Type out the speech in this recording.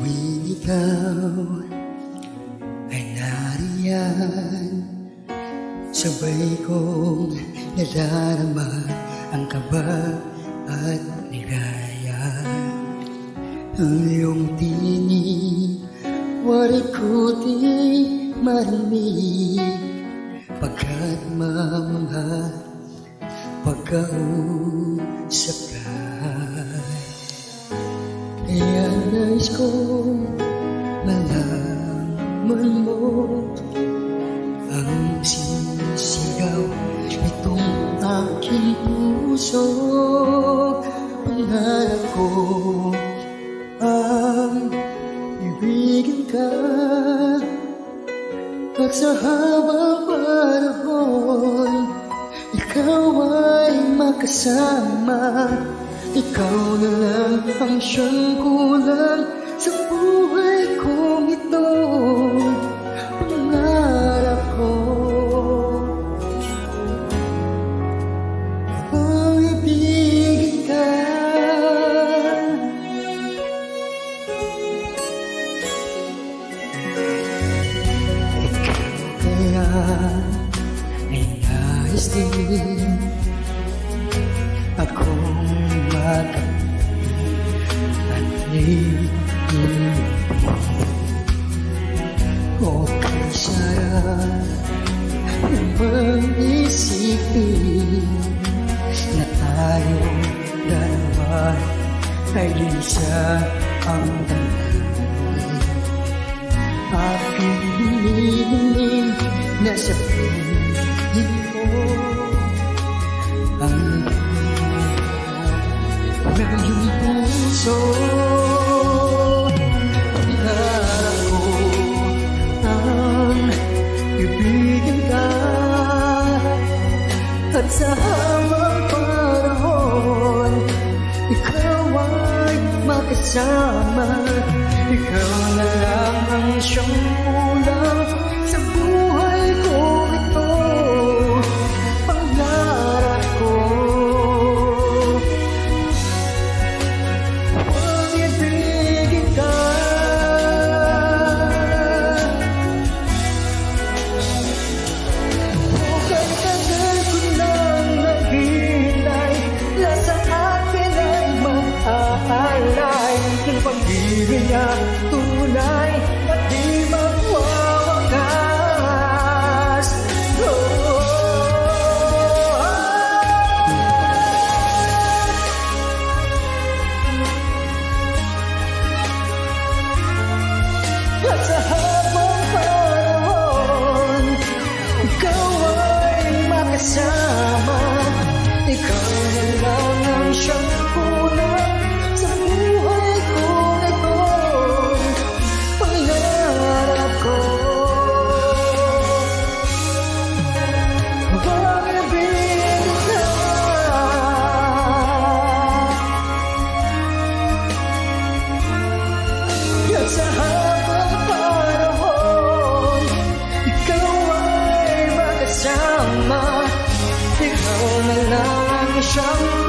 Tuwing ikaw ay nariyan, sabay kong nadarama ang kaba at ligaya. Ang iyong tinig, wari ko di marinig, pagkat mamahal pagkausap ka. Kaya nais kong malaman mo ang sisigaw nitong aking puso. Pangarap ko ang ibigin ka, at sa habang panahon ikaw ay makasama. Ikaw na lang ang siyang kulang sa buhay kong ito. Pangarap ko ang ibigin ka. Ikaw kaya ay nais din akong at nilin mo. Okay, sarap namang isipin na tayong dalawa ay isa ang damdamin. Aking hinihiling na sabihin mo ang ng iyong puso. Pangarap ko ang ibigin ka, at sa habang panahon ikaw ay makasama. Ikaw na lang ang siyang kulang sa buhay ko ito. Pangarap ko pag-ibig niya tunay at di magwawakas. At sa habang panahon ikaw ay makasama. Ikaw na lang ang siyang kulang sa buhay ko ito. Pangarap ko ang ibigin ka. At sa habang panahon ikaw ay makasama. Ikaw na lang ang siyang